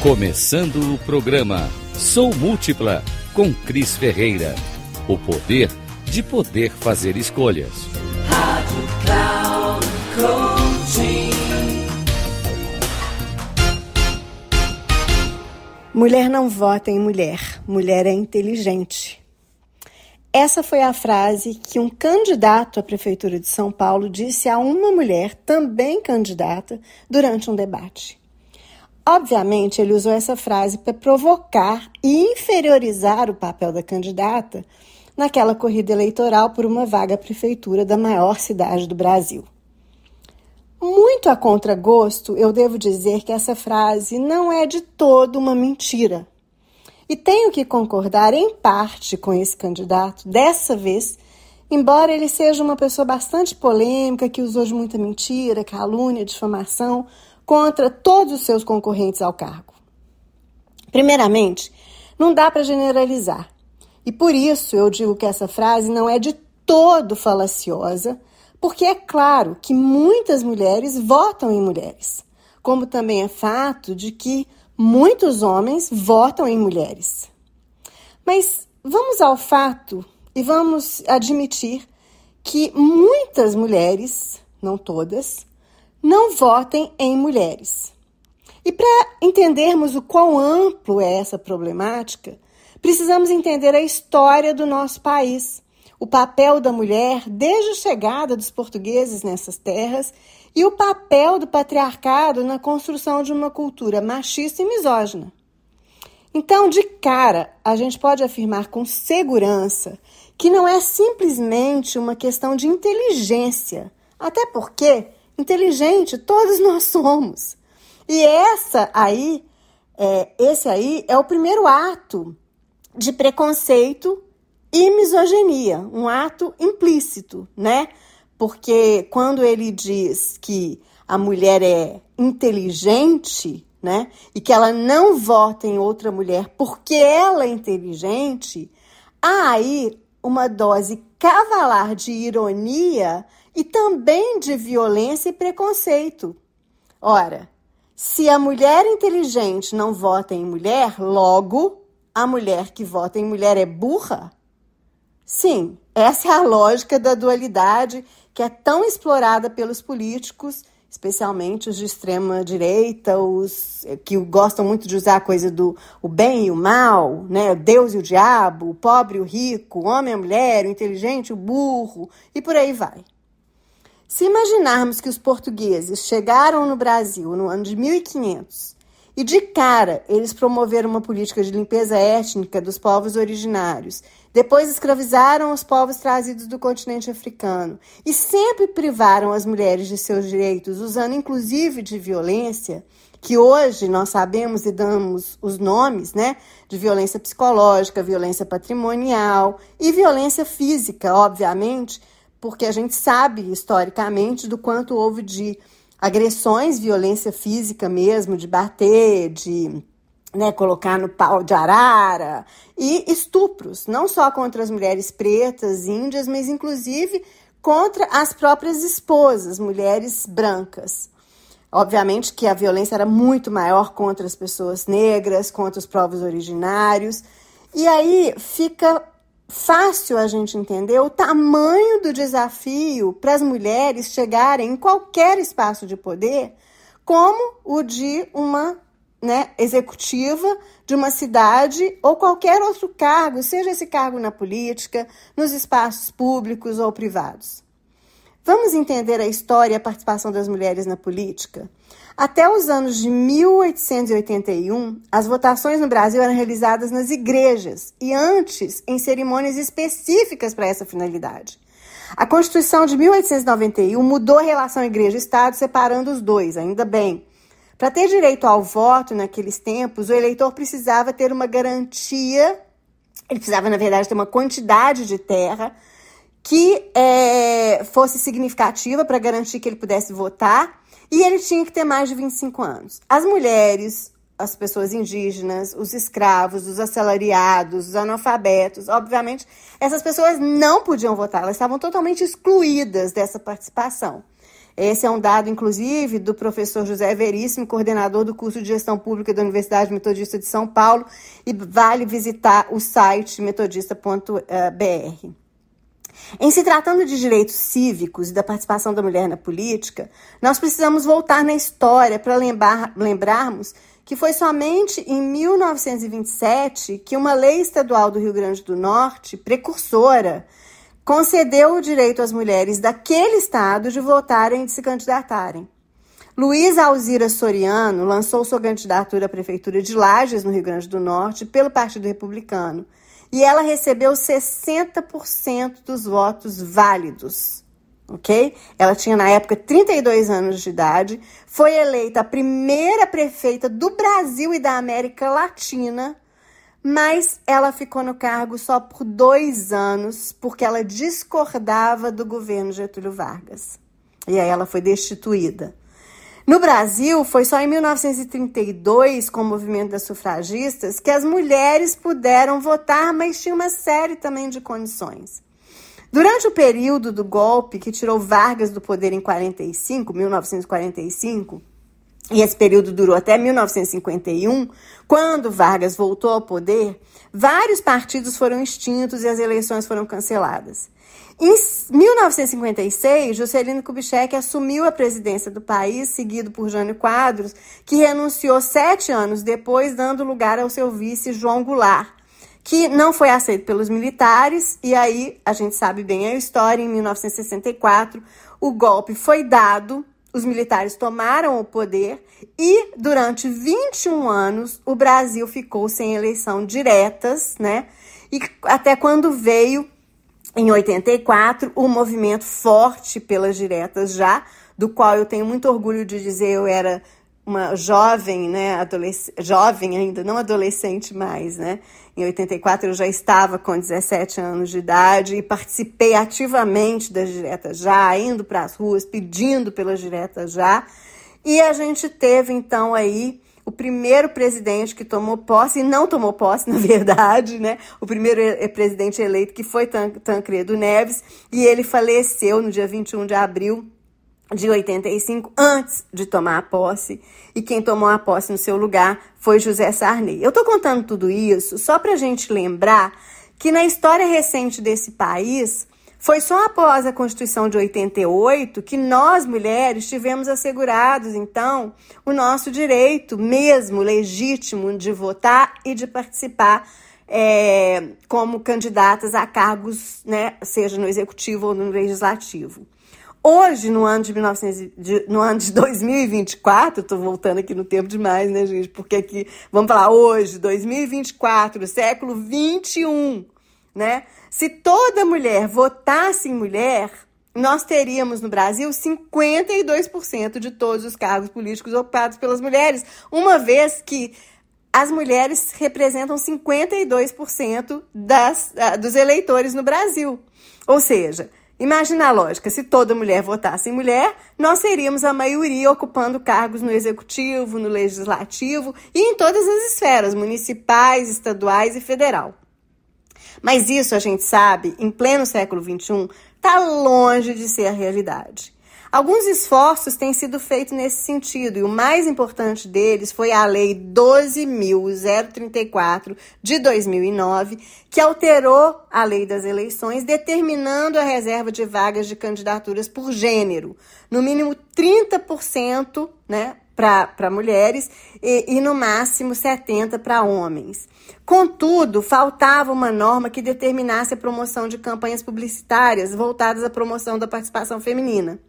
Começando o programa Sou Múltipla, com Cris Ferreira. O poder de poder fazer escolhas. Rádio Cloud Coaching. Mulher não vota em mulher, mulher é inteligente. Essa foi a frase que um candidato à Prefeitura de São Paulo disse a uma mulher, também candidata, durante um debate. Obviamente, ele usou essa frase para provocar e inferiorizar o papel da candidata naquela corrida eleitoral por uma vaga à prefeitura da maior cidade do Brasil. Muito a contragosto, eu devo dizer que essa frase não é de todo uma mentira. E tenho que concordar em parte com esse candidato, dessa vez, embora ele seja uma pessoa bastante polêmica, que usou de muita mentira, calúnia, difamação, contra todos os seus concorrentes ao cargo. Primeiramente, não dá para generalizar. E por isso eu digo que essa frase não é de todo falaciosa, porque é claro que muitas mulheres votam em mulheres, como também é fato de que muitos homens votam em mulheres. Mas vamos ao fato e vamos admitir que muitas mulheres, não todas, não votem em mulheres. E para entendermos o quão amplo é essa problemática, precisamos entender a história do nosso país, o papel da mulher desde a chegada dos portugueses nessas terras e o papel do patriarcado na construção de uma cultura machista e misógina. Então, de cara, a gente pode afirmar com segurança que não é simplesmente uma questão de inteligência, até porque inteligente todos nós somos. E esse aí é o primeiro ato de preconceito e misoginia, um ato implícito, né? Porque quando ele diz que a mulher é inteligente, né, e que ela não vota em outra mulher porque ela é inteligente, há aí uma dose cavalar de ironia e também de violência e preconceito. Ora, se a mulher inteligente não vota em mulher, logo a mulher que vota em mulher é burra? Sim, essa é a lógica da dualidade que é tão explorada pelos políticos, especialmente os de extrema direita, os que gostam muito de usar a coisa do o bem e o mal, né? O Deus e o diabo, o pobre e o rico, o homem e a mulher, o inteligente e o burro, e por aí vai. Se imaginarmos que os portugueses chegaram no Brasil no ano de 1500 e de cara eles promoveram uma política de limpeza étnica dos povos originários, depois escravizaram os povos trazidos do continente africano e sempre privaram as mulheres de seus direitos, usando inclusive de violência, que hoje nós sabemos e damos os nomes, né, de violência psicológica, violência patrimonial e violência física, obviamente, porque a gente sabe historicamente do quanto houve de agressões, violência física mesmo, de bater, de colocar no pau de arara, e estupros, não só contra as mulheres pretas, índias, mas inclusive contra as próprias esposas, mulheres brancas. Obviamente que a violência era muito maior contra as pessoas negras, contra os povos originários, e aí fica fácil a gente entender o tamanho do desafio para as mulheres chegarem em qualquer espaço de poder, como o de uma executiva de uma cidade ou qualquer outro cargo, seja esse cargo na política, nos espaços públicos ou privados. Vamos entender a história e a participação das mulheres na política? Até os anos de 1881, as votações no Brasil eram realizadas nas igrejas e antes em cerimônias específicas para essa finalidade. A Constituição de 1891 mudou a relação igreja-estado, separando os dois, ainda bem. Para ter direito ao voto naqueles tempos, o eleitor precisava ter uma garantia, ele precisava, na verdade, ter uma quantidade de terra que fosse significativa para garantir que ele pudesse votar, e ele tinha que ter mais de 25 anos. As mulheres, as pessoas indígenas, os escravos, os assalariados, os analfabetos, obviamente, essas pessoas não podiam votar, elas estavam totalmente excluídas dessa participação. Esse é um dado, inclusive, do professor José Veríssimo, coordenador do curso de Gestão Pública da Universidade Metodista de São Paulo, e vale visitar o site metodista.br. Em se tratando de direitos cívicos e da participação da mulher na política, nós precisamos voltar na história para lembrarmos que foi somente em 1927 que uma lei estadual do Rio Grande do Norte, precursora, concedeu o direito às mulheres daquele estado de votarem e de se candidatarem. Luísa Alzira Soriano lançou sua candidatura à Prefeitura de Lages, no Rio Grande do Norte, pelo Partido Republicano, e ela recebeu 60% dos votos válidos, ok? Ela tinha, na época, 32 anos de idade, foi eleita a primeira prefeita do Brasil e da América Latina, mas ela ficou no cargo só por 2 anos, porque ela discordava do governo Getúlio Vargas. E aí ela foi destituída. No Brasil, foi só em 1932, com o movimento das sufragistas, que as mulheres puderam votar, mas tinha uma série também de condições. Durante o período do golpe que tirou Vargas do poder em 1945, e esse período durou até 1951, quando Vargas voltou ao poder, vários partidos foram extintos e as eleições foram canceladas. Em 1956, Juscelino Kubitschek assumiu a presidência do país, seguido por Jânio Quadros, que renunciou 7 anos depois, dando lugar ao seu vice João Goulart, que não foi aceito pelos militares, e aí a gente sabe bem a história. Em 1964, o golpe foi dado, os militares tomaram o poder e durante 21 anos o Brasil ficou sem eleição diretas, né? E até quando veio, em 84, o movimento forte pelas diretas já, do qual eu tenho muito orgulho de dizer, eu era uma jovem, né, jovem ainda, não adolescente mais, né? Em 84 eu já estava com 17 anos de idade e participei ativamente das diretas já, indo para as ruas, pedindo pelas diretas já. E a gente teve, então, aí o primeiro presidente que tomou posse, e não tomou posse, na verdade, né? O primeiro presidente eleito, que foi Tancredo Neves, e ele faleceu no dia 21 de abril de 85, antes de tomar a posse, e quem tomou a posse no seu lugar foi José Sarney. Eu estou contando tudo isso só para a gente lembrar que na história recente desse país, foi só após a Constituição de 88 que nós, mulheres, tivemos assegurados, então, o nosso direito mesmo legítimo de votar e de participar como candidatas a cargos, né, seja no executivo ou no legislativo. Hoje, no ano de 2024, estou voltando aqui no tempo demais, né, gente? Porque aqui, vamos falar hoje, 2024, século 21, né? Se toda mulher votasse em mulher, nós teríamos no Brasil 52% de todos os cargos políticos ocupados pelas mulheres, uma vez que as mulheres representam 52% dos eleitores no Brasil. Ou seja, imagina a lógica, se toda mulher votasse em mulher, nós seríamos a maioria ocupando cargos no executivo, no legislativo e em todas as esferas, municipais, estaduais e federal. Mas isso, a gente sabe, em pleno século XXI, está longe de ser a realidade. Alguns esforços têm sido feitos nesse sentido, e o mais importante deles foi a Lei 12.034 de 2009, que alterou a Lei das Eleições, determinando a reserva de vagas de candidaturas por gênero, no mínimo 30%, né, para mulheres e no máximo 70% para homens. Contudo, faltava uma norma que determinasse a promoção de campanhas publicitárias voltadas à promoção da participação feminina.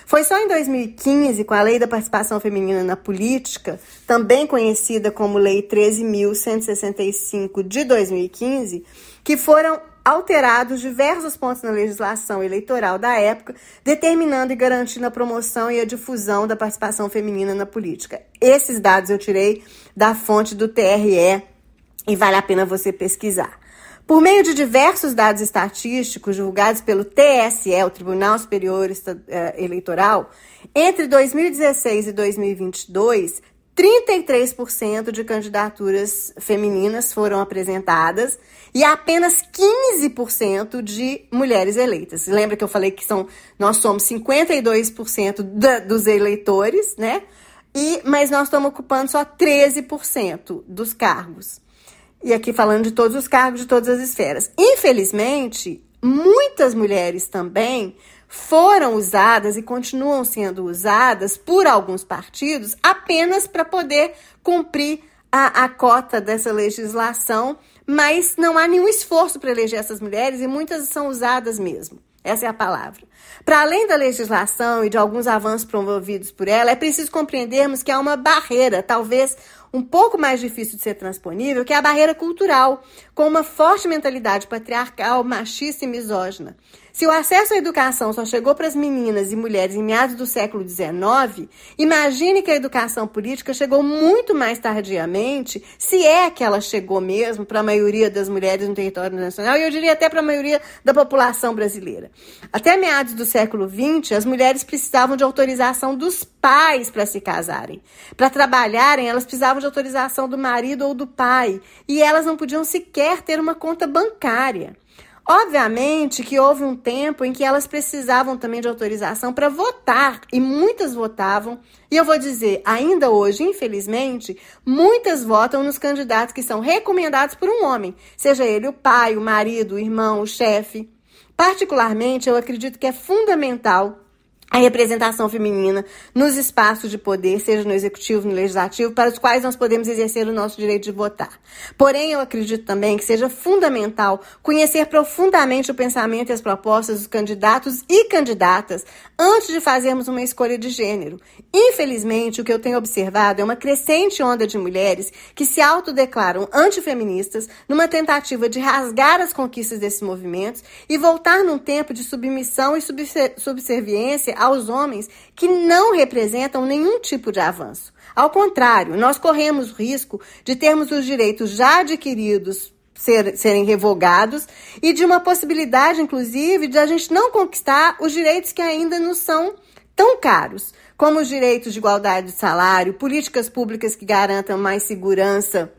Foi só em 2015, com a Lei da Participação Feminina na Política, também conhecida como Lei 13.165 de 2015, que foram alterados diversos pontos na legislação eleitoral da época, determinando e garantindo a promoção e a difusão da participação feminina na política. Esses dados eu tirei da fonte do TRE e vale a pena você pesquisar. Por meio de diversos dados estatísticos divulgados pelo TSE, o Tribunal Superior Eleitoral, entre 2016 e 2022, 33% de candidaturas femininas foram apresentadas e apenas 15% de mulheres eleitas. Lembra que eu falei que nós somos 52% dos eleitores, né? Mas nós estamos ocupando só 13% dos cargos. E aqui falando de todos os cargos, de todas as esferas. Infelizmente, muitas mulheres também foram usadas e continuam sendo usadas por alguns partidos apenas para poder cumprir a cota dessa legislação, mas não há nenhum esforço para eleger essas mulheres e muitas são usadas mesmo. Essa é a palavra. Para além da legislação e de alguns avanços promovidos por ela, é preciso compreendermos que há uma barreira, talvez um pouco mais difícil de ser transponível, que é a barreira cultural, com uma forte mentalidade patriarcal, machista e misógina. Se o acesso à educação só chegou para as meninas e mulheres em meados do século XIX, imagine que a educação política chegou muito mais tardiamente, se é que ela chegou mesmo para a maioria das mulheres no território nacional, e eu diria até para a maioria da população brasileira. Até meados do século XX, as mulheres precisavam de autorização dos pais para se casarem. Para trabalharem, elas precisavam de autorização do marido ou do pai, e elas não podiam sequer ter uma conta bancária. Obviamente que houve um tempo em que elas precisavam também de autorização para votar, e muitas votavam, e eu vou dizer, ainda hoje, infelizmente, muitas votam nos candidatos que são recomendados por um homem, seja ele o pai, o marido, o irmão, o chefe. Particularmente, eu acredito que é fundamental a representação feminina nos espaços de poder, seja no executivo, no legislativo, para os quais nós podemos exercer o nosso direito de votar. Porém, eu acredito também que seja fundamental conhecer profundamente o pensamento e as propostas dos candidatos e candidatas antes de fazermos uma escolha de gênero. Infelizmente, o que eu tenho observado é uma crescente onda de mulheres que se autodeclaram antifeministas numa tentativa de rasgar as conquistas desses movimentos e voltar num tempo de submissão e subserviência aos homens que não representam nenhum tipo de avanço. Ao contrário, nós corremos o risco de termos os direitos já adquiridos serem revogados e de uma possibilidade, inclusive, de a gente não conquistar os direitos que ainda nos são tão caros, como os direitos de igualdade de salário, políticas públicas que garantam mais segurança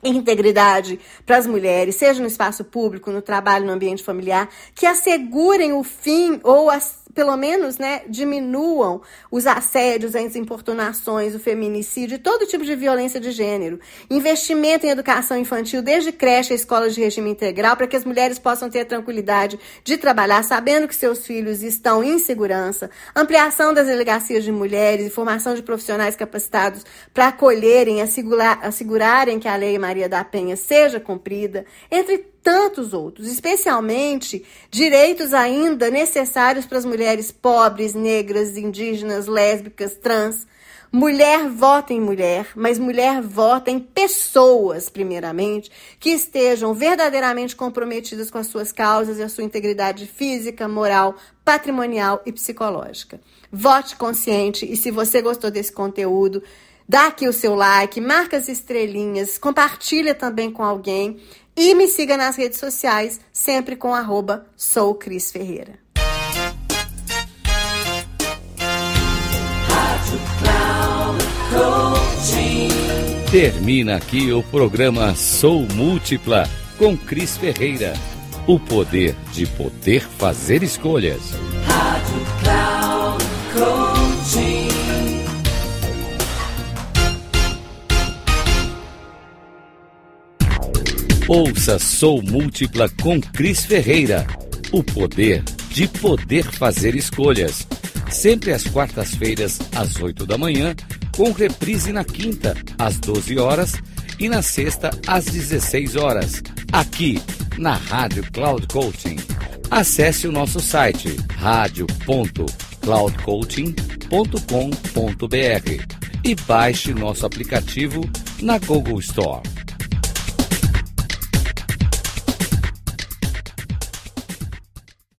e integridade para as mulheres, seja no espaço público, no trabalho, no ambiente familiar, que assegurem o fim ou pelo menos, diminuam os assédios, as importunações, o feminicídio, todo tipo de violência de gênero. Investimento em educação infantil, desde creche a escolas de regime integral, para que as mulheres possam ter a tranquilidade de trabalhar, sabendo que seus filhos estão em segurança. Ampliação das delegacias de mulheres e formação de profissionais capacitados para acolherem, assegurarem que a Lei Maria da Penha seja cumprida, entre tantos outros, especialmente direitos ainda necessários para as mulheres pobres, negras, indígenas, lésbicas, trans. Mulher vota em mulher, mas mulher vota em pessoas, primeiramente, que estejam verdadeiramente comprometidas com as suas causas e a sua integridade física, moral, patrimonial e psicológica. Vote consciente, e se você gostou desse conteúdo, dá aqui o seu like, marca as estrelinhas, compartilha também com alguém e me siga nas redes sociais, sempre com @soukrisferreira. Termina aqui o programa Sou Múltipla com Cris Ferreira. O poder de poder fazer escolhas. Rádio Cloud Coaching. Ouça Sou Múltipla com Cris Ferreira. O poder de poder fazer escolhas. Sempre às quartas-feiras, às 8 da manhã, com reprise na quinta, às 12 horas e na sexta, às 16 horas. Aqui, na Rádio Cloud Coaching. Acesse o nosso site radio.cloudcoaching.com.br e baixe nosso aplicativo na Google Store.